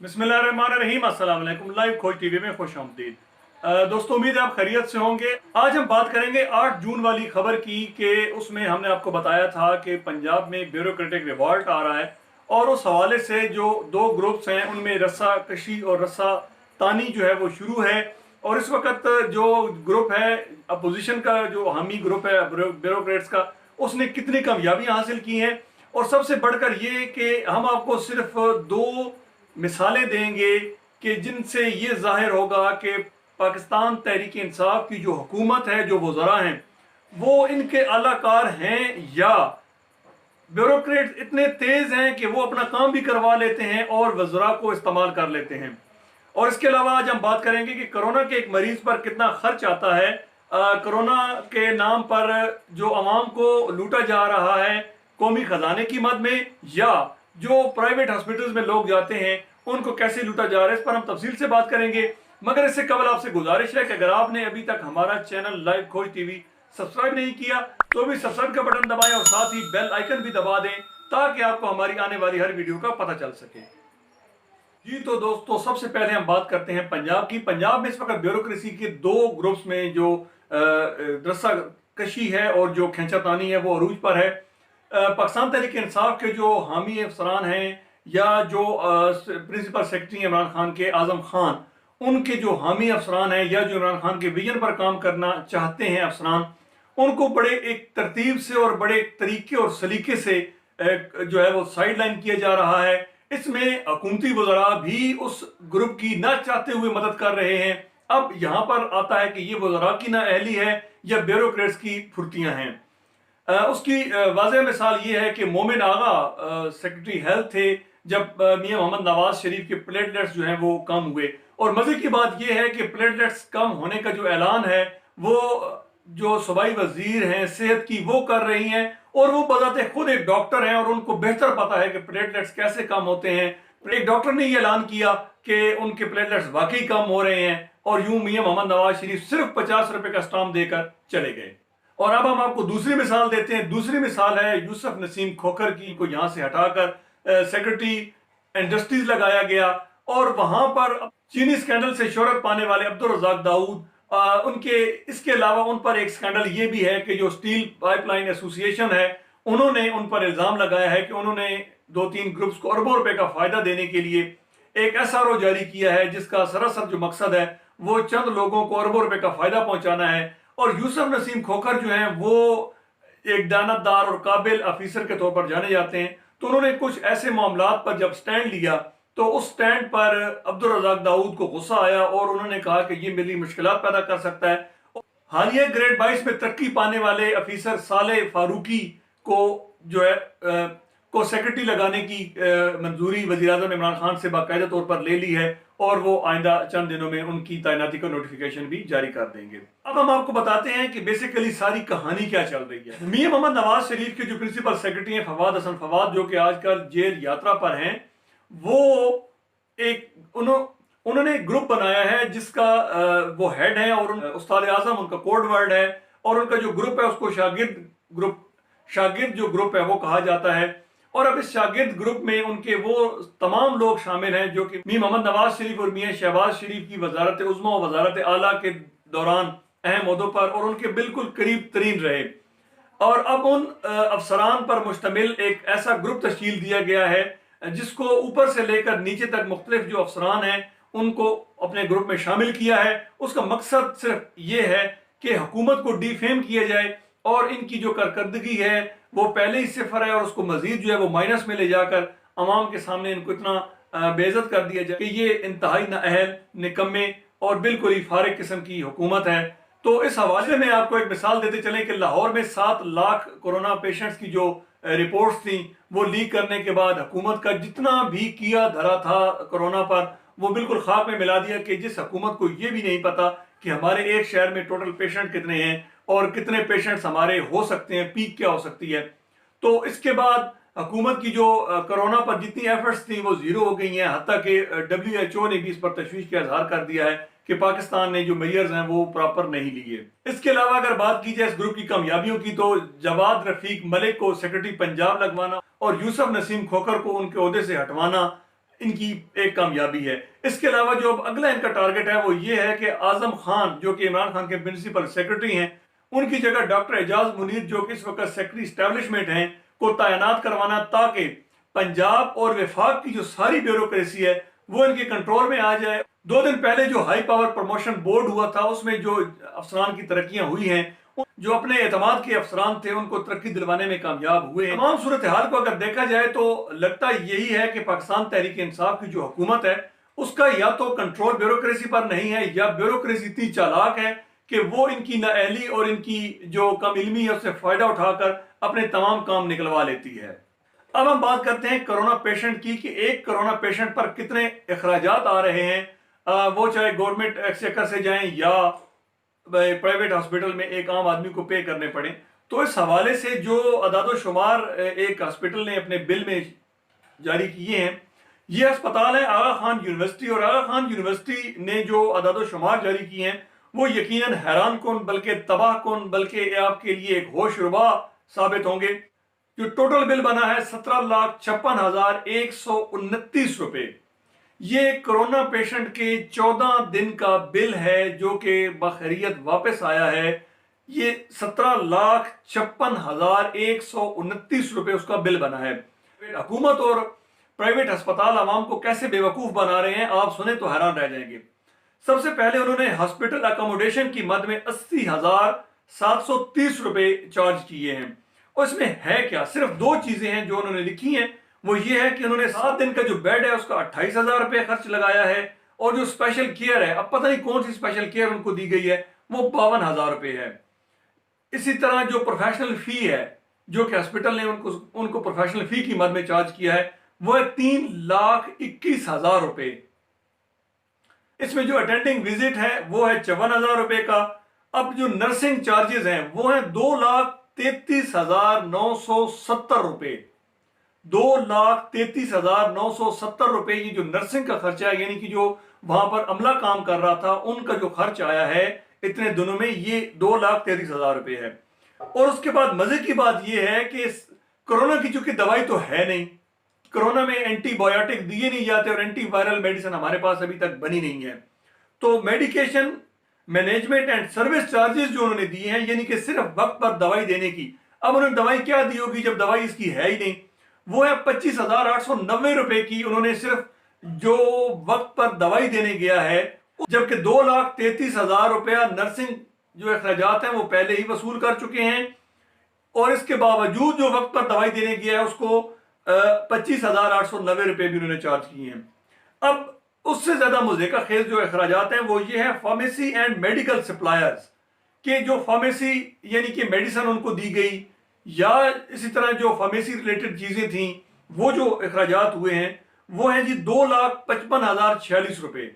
बिस्मिल्लाहिर्रहमानिर्रहीम, अस्सलाम वालेकुम। लाइव खोज टीवी में खुश आमदीद। दोस्तों, उम्मीद है आप खैरियत से होंगे। आज हम बात करेंगे 8 जून वाली खबर की कि उसमें हमने आपको बताया था कि पंजाब में ब्यूरोक्रेटिक रिवॉल्ट आ रहा है और उस हवाले से जो दो ग्रुप्स हैं उनमें रस्सा कशी और रस्सा तानी जो है वो शुरू है। और इस वक्त जो ग्रुप है अपोजिशन का, जो हामी ग्रुप है ब्यूरोक्रेट्स का, उसने कितनी कामयाबियां हासिल की हैं। और सबसे बढ़कर ये कि हम आपको सिर्फ दो मिसालें देंगे कि जिनसे ये जाहिर होगा कि पाकिस्तान तहरीक इंसाफ की जो हुकूमत है, जो वज़रा हैं, वो इनके आलाकार हैं या ब्यूरोक्रेट इतने तेज़ हैं कि वो अपना काम भी करवा लेते हैं और वज़रा को इस्तेमाल कर लेते हैं। और इसके अलावा आज हम बात करेंगे कि कोरोना के एक मरीज़ पर कितना खर्च आता है। कोरोना के नाम पर जो आवाम को लूटा जा रहा है कौमी खजाने की मद में, या जो प्राइवेट हॉस्पिटल्स में लोग जाते हैं उनको कैसे लूटा जा रहा है, इस पर हम तफसील से बात करेंगे। मगर इससे कबल आपसे गुजारिश है कि अगर आपने अभी तक हमारा चैनल लाइव खोज टीवी सब्सक्राइब नहीं किया तो भी सब्सक्राइब का बटन दबाएं और साथ ही बेल आइकन भी दबा दें ताकि आपको हमारी आने वाली हर वीडियो का पता चल सके। जी तो दोस्तों, सबसे पहले हम बात करते हैं पंजाब की। पंजाब में इस वक्त ब्यूरोक्रेसी के दो ग्रुप्स में जो रस्सा कशी है और जो खींचातानी है वो अरूज पर है। पाकिस्तान तहरीक इंसाफ के जो हामी अफसरान हैं या जो प्रिंसिपल सेक्रेटरी इमरान खान के आजम खान, उनके जो हामी अफसरान हैं या जो इमरान खान के विजन पर काम करना चाहते हैं अफसरान, उनको बड़े एक तरतीब से और बड़े तरीके और सलीके से जो है वो साइड लाइन किया जा रहा है। इसमें हुकूमती वज़रा भी उस ग्रुप की ना चाहते हुए मदद कर रहे हैं। अब यहाँ पर आता है कि ये वज़रा की ना अहली है या ब्यूरोक्रेट्स की फुर्तियाँ हैं। उसकी वाज़ेह मिसाल ये है कि मोमिन आगा सेक्रेटरी हेल्थ थे जब मियां मोहम्मद नवाज शरीफ के प्लेटलेट्स जो हैं वो कम हुए। और मज़े की बात ये है कि प्लेटलेट्स कम होने का जो ऐलान है वो जो सूबाई वजीर हैं सेहत की वो कर रही हैं, और वो बजाते खुद एक डॉक्टर हैं और उनको बेहतर पता है कि प्लेटलेट्स कैसे कम होते हैं। एक डॉक्टर ने ये ऐलान किया कि उनके प्लेटलेट्स वाकई कम हो रहे हैं और यूं मियां मोहम्मद नवाज शरीफ सिर्फ 50 रुपए का स्टाम्प देकर चले गए। और अब हम आपको दूसरी मिसाल देते हैं। दूसरी मिसाल है यूसुफ नसीम खोखर की, को यहां से हटाकर सेक्रेटरी इंडस्ट्रीज लगाया गया और वहां पर चीनी स्कैंडल से शोहरत पाने वाले अब्दुल रज़ाक दाऊद, उनके इसके अलावा उन पर एक स्कैंडल ये भी है कि जो स्टील पाइपलाइन एसोसिएशन है उन्होंने उन पर इल्ज़ाम लगाया है कि उन्होंने 2-3 ग्रुप्स को अरबों रुपए का फायदा देने के लिए एक SRO जारी किया है जिसका सरासर जो मकसद है वो चंद लोगों को अरबों रुपए का फायदा पहुंचाना है। और यूसुफ नसीम खोखर जो हैं वो एक दानतदार और काबिल ऑफिसर के तौर पर जाने जाते हैं। तो उन्होंने कुछ ऐसे मामलात पर जब स्टैंड लिया तो उस स्टैंड पर अब्दुल रज़ाक दाऊद को गुस्सा आया और उन्होंने कहा कि ये मेरी मुश्किलात पैदा कर सकता है। हालिया ग्रेड 22 में तरक्की पाने वाले ऑफिसर साले फारूकी को जो है को सेक्रेटरी लगाने की मंजूरी वज़ीर-ए-आज़म इमरान खान से बाकायदा तौर पर ले ली है और वो आइंदा चंद दिनों में उनकी तैनाती का नोटिफिकेशन भी जारी कर देंगे। अब हम आपको बताते हैं कि बेसिकली सारी कहानी क्या चल रही है। मियां मोहम्मद नवाज शरीफ के जो प्रिंसिपल सेक्रेटरी हैं फवाद हसन फवाद, जो कि आजकल जेल यात्रा पर हैं, वो एक उन्होंने एक ग्रुप बनाया है जिसका वो हेड है और उस्ताद आजम उनका कोड वर्ड है। और उनका जो ग्रुप है उसको शागिर्द जो ग्रुप है वो कहा जाता है। और अब इस शागिर्द ग्रुप में उनके वो तमाम लोग शामिल हैं जो कि मियां मोहम्मद नवाज शरीफ और मियां शहबाज शरीफ की वजारत उज़्मा और वजारत आला के दौरान अहम ओहदों पर और उनके बिल्कुल करीब तरीन रहे। और अब उन अफसरान पर मुश्तमिल एक ऐसा ग्रुप तश्कील दिया गया है जिसको ऊपर से लेकर नीचे तक मुख्तलिफ जो अफसरान हैं उनको अपने ग्रुप में शामिल किया है। उसका मकसद सिर्फ ये है कि हुकूमत को डिफेम किया जाए और इनकी जो कारकर्दगी है वो पहले ही सिफर है और उसको मजीद जो है वो माइनस में ले जाकर अवाम के सामने इनको इतना बेइज्जत कर दिया जाए कि ये इंतहाई नाअहल, निकम्मे और बिल्कुल ही फारिग किस्म की हुकूमत है। तो इस हवाले में आपको एक मिसाल देते चलें कि लाहौर में 7 लाख कोरोना पेशेंट्स की जो रिपोर्ट्स थी वो लीक करने के बाद हुकूमत का जितना भी किया धरा था कोरोना पर वो बिल्कुल खाक में मिला दिया कि जिस हुकूमत को ये भी नहीं पता कि हमारे एक शहर में टोटल पेशेंट कितने हैं और कितने पेशेंट्स हमारे हो सकते हैं, पीक क्या हो सकती है। तो इसके बाद हुकूमत की जो कोरोना पर जितनी एफर्ट्स थी वो जीरो हो गई हैं। हत्ता कि WHO ने भी इस पर तशवीश का इजहार कर दिया है कि पाकिस्तान ने जो मेजर्स हैं वो प्रॉपर नहीं लिए। इसके अलावा अगर बात की जाए इस ग्रुप की कामयाबियों की तो जवाद रफीक मलिक को सेक्रेटरी पंजाब लगवाना और यूसुफ नसीम खोखर को उनके ओहदे से हटवाना ان کی ایک کامیابی ہے۔ اس کے علاوہ جو اب اگلا ان کا ٹارگٹ ہے وہ یہ ہے کہ اعظم خان جو کہ عمران خان کے پرنسپل سیکرٹری ہیں، ان کی جگہ ڈاکٹر اعجاز منیر جو کہ اس وقت سیکرٹری اسٹیبلشمنٹ ہیں کو تعینات کروانا، تاکہ پنجاب اور وفاق کی جو ساری بیوروکریسی ہے وہ ان کے کنٹرول میں آ جائے۔ 2 دن پہلے جو ہائی پاور پروموشن بورڈ ہوا تھا، اس میں جو افسران کی ترقیاں ہوئی ہیں، جو اپنے اعتماد کے افسران تھے ان کو ترقی دلوانے میں کامیاب ہوئے ہیں۔ تمام صورتحال کو اگر دیکھا جائے تو لگتا یہی ہے کہ پاکستان تحریک انصاف کی جو حکومت ہے اس کا یا تو کنٹرول بیوروکریسی پر نہیں ہے، یا بیوروکریسی اتنی چالاک ہے کہ وہ ان کی نااہلی اور ان کی جو کم علمی ہے اس سے فائدہ اٹھا کر اپنے تمام کام نکلوا لیتی ہے۔ اب ہم بات کرتے ہیں کرونا پیشنٹ کی، کہ ایک کرونا پیشنٹ پر کتنے اخراجات آ رہے ہیں، وہ چاہے گورنمنٹ ایکسچیکر سے جائیں یا پرائیویٹ ہاسپٹل میں ایک عام آدمی کو پے کرنے پڑیں۔ تو اس حوالے سے جو اعداد و شمار ایک ہاسپٹل نے اپنے بل میں جاری کیے ہیں، یہ ہسپتال ہے آغا خان یونیورسٹی، اور آغا خان یونیورسٹی نے جو اعداد و شمار جاری کیے ہیں وہ یقیناً حیران کن بلکہ تباہ کن بلکہ آپ کے لیے ایک ہوش ربا ثابت ہوں گے۔ جو ٹوٹل بل بنا ہے 17,56,129 روپے، یہ کرونا پیشنٹ کے 14 دن کا بل ہے جو کہ بخیریت واپس آیا ہے۔ یہ 17,56,129 روپے اس کا بل بنا ہے۔ حکومت اور پرائیویٹ ہسپتال عوام کو کیسے بے وقوف بنا رہے ہیں آپ سنیں تو حیران رہ جائیں گے۔ سب سے پہلے انہوں نے ہاسپٹل اکاموڈیشن کی مد میں 80,730 روپے چارج کیے ہیں، اور اس میں ہے کیا؟ صرف 2 چیزیں ہیں جو انہوں نے لکھی ہیں، وہ یہ ہے کہ انہوں نے 7 دن کا جو بیڈ ہے اس کا 28,000 روپے خرچ لگایا ہے، اور جو اسپیشل کیئر ہے، اب پتہ نہیں کون سی اسپیشل کیئر ان کو دی گئی ہے، وہ 52,000 روپے ہے۔ اسی طرح جو پروفیشنل فی ہے جو کہ ہاسپٹل نے ان کو پروفیشنل فی کی مد میں چارج کیا ہے وہ ہے 3,21,000 روپے۔ اس میں جو اٹینڈنگ وزٹ ہے وہ ہے 54,000 روپے کا۔ اب جو نرسنگ چارجز ہیں وہ ہیں 2,33,970 روپے۔ 2,33,970 روپے یہ جو نرسنگ کا خرچہ ہے، یعنی کہ جو وہاں پر عملہ کام کر رہا تھا ان کا جو خرچ آیا ہے اتنے دنوں میں، یہ 2,33,000 روپے ہے۔ اور اس کے بعد مزے کی بات یہ ہے کہ کرونا کی چونکہ دوائی تو ہے نہیں، کرونا میں اینٹی بایوٹک دیے نہیں جاتے اور اینٹی وائرل میڈیسن ہمارے پاس ابھی تک بنی نہیں ہے، تو medication management and service charges جو انہوں نے دیے ہیں، یعنی کہ صرف وقت پر دوائی دینے کی، اب انہوں نے دوائی کیا دی ہوگی جب دوائی اس کی ہے ہی نہیں، وہ ہے 25,890 روپے کی انہوں نے صرف جو وقت پر دوائی دینے گیا ہے، جبکہ 2,33,000 روپیہ نرسنگ جو اخراجات ہیں وہ پہلے ہی وصول کر چکے ہیں، اور اس کے باوجود جو وقت پر دوائی دینے گیا ہے اس کو 25,890 روپے بھی انہوں نے چارج کیے ہیں۔ اب اس سے زیادہ مضحکہ خیز جو اخراجات ہیں وہ یہ ہے فارمیسی اینڈ میڈیکل سپلائرز، کہ جو فارمیسی یعنی کہ میڈیسن ان کو دی گئی، یا اسی طرح جو فارمیسی ریلیٹڈ چیزیں تھیں وہ جو اخراجات ہوئے ہیں وہ ہیں جی 2,55,046 روپے۔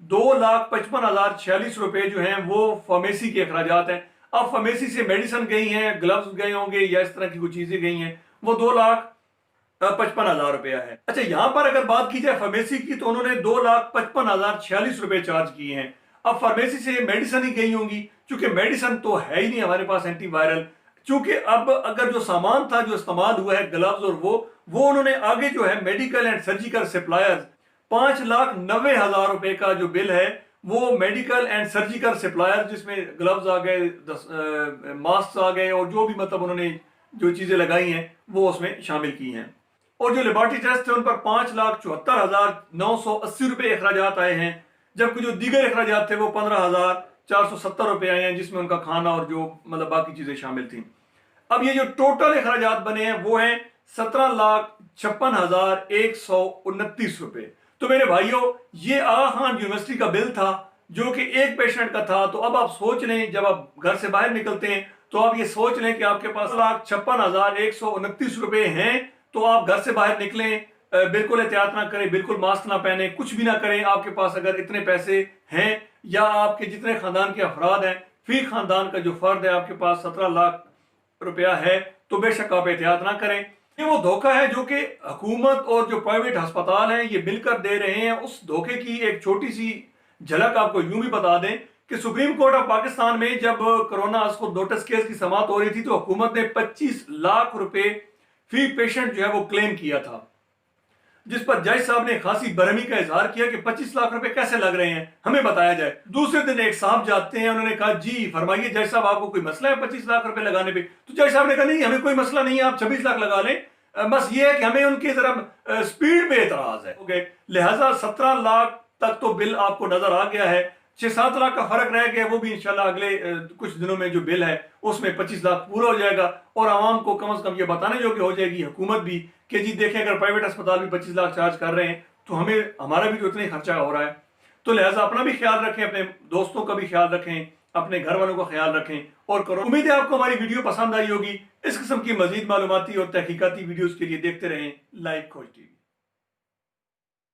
2,55,046 روپے جو ہیں وہ فارمیسی کے اخراجات ہیں۔ اب فارمیسی سے میڈیسن گئی ہیں، گلوز گئے ہوں گے یا اس طرح کی کوئی چیزیں گئی ہیں، وہ 2,55,000 روپیہ ہے۔ اچھا، یہاں پر اگر بات کی جائے فارمیسی کی تو انہوں نے 2,55,046 روپے چارج کیے ہیں۔ اب فارمیسی سے میڈیسن ہی گئی ہوں گی، چونکہ میڈیسن تو ہے ہی نہیں ہمارے پاس اینٹی وائرل، چونکہ اب اگر جو سامان تھا جو استعمال ہوا ہے گلوز اور وہ انہوں نے آگے جو ہے میڈیکل اینڈ سرجیکل سپلائرز 5,90,000 روپے کا جو بل ہے وہ میڈیکل اینڈ سرجیکل سپلائر، جس میں گلوز آ گئے، ماسک آ گئے، اور جو بھی مطلب انہوں نے جو چیزیں لگائی ہیں وہ اس میں شامل کی ہیں۔ اور جو لیبارٹری ٹیسٹ تھے ان پر 5,74,980 روپے اخراجات آئے ہیں، جبکہ جو دیگر اخراجات تھے وہ 15,470 روپے آئے ہیں، جس میں ان کا کھانا اور جو مطلب باقی چیزیں شامل تھیں۔ اب یہ جو ٹوٹل اخراجات بنے ہیں وہ ہیں 17,56,129 روپے۔ تو میرے بھائیوں، یہ آغا خان یونیورسٹی کا بل تھا جو کہ ایک پیشنٹ کا تھا۔ تو اب آپ سوچ لیں، جب آپ گھر سے باہر نکلتے ہیں تو آپ یہ سوچ لیں کہ آپ کے پاس 56,129 روپے ہیں، تو آپ گھر سے باہر نکلیں، بالکل احتیاط نہ کریں، بالکل ماسک نہ پہنیں، کچھ بھی نہ کریں۔ آپ کے پاس اگر اتنے پیسے ہیں، یا آپ کے جتنے خاندان کے افراد ہیں، فی خاندان کا جو فرد ہے آپ کے پاس 17 لاکھ روپیہ ہے، تو بے شک آپ احتیاط نہ کریں۔ یہ وہ دھوکہ ہے جو کہ حکومت اور جو پرائیویٹ ہسپتال ہیں یہ مل کر دے رہے ہیں۔ اس دھوکے کی ایک چھوٹی سی جھلک آپ کو یوں بھی بتا دیں کہ سپریم کورٹ آف پاکستان میں جب کرونا کو نوٹس کیس کی سماعت ہو رہی تھی تو حکومت نے 25 لاکھ روپے فی پیشنٹ جو ہے وہ کلیم کیا تھا۔ जिस पर जज साहब ने खासी बरहमी का इजहार किया कि 25 लाख रुपए कैसे लग रहे हैं, हमें बताया जाए। दूसरे दिन एक साहब जाते हैं, उन्होंने कहा जी फरमाइए जज साहब आपको कोई मसला है 25 लाख रुपए लगाने पे? तो जज साहब ने कहा नहीं हमें कोई मसला नहीं है, आप 26 लाख लगा लें, बस ये है कि हमें उनकी जरा स्पीड पे एतराज है। ओके, लिहाजा 17 लाख तक तो बिल आपको नजर आ गया है, 6-7 लाख का फर्क रह गया, वो भी इंशाल्लाह अगले कुछ दिनों में जो बिल है उसमें 25 लाख पूरा हो जाएगा और आवाम को कम से कम ये बताने योग्य हो जाएगी हुकूमत भी कि जी देखें अगर प्राइवेट अस्पताल भी 25 लाख चार्ज कर रहे हैं तो हमें हमारा भी तो इतना ही खर्चा हो रहा है। तो लिहाजा अपना भी ख्याल रखें, अपने दोस्तों का भी ख्याल रखें, अपने घर वालों का ख्याल रखें और करो। उम्मीद है आपको हमारी वीडियो पसंद आई होगी। इस किस्म की मजीद मालूमाती और तहकीकाती वीडियोस के लिए देखते रहें लाइव खोज टीवी।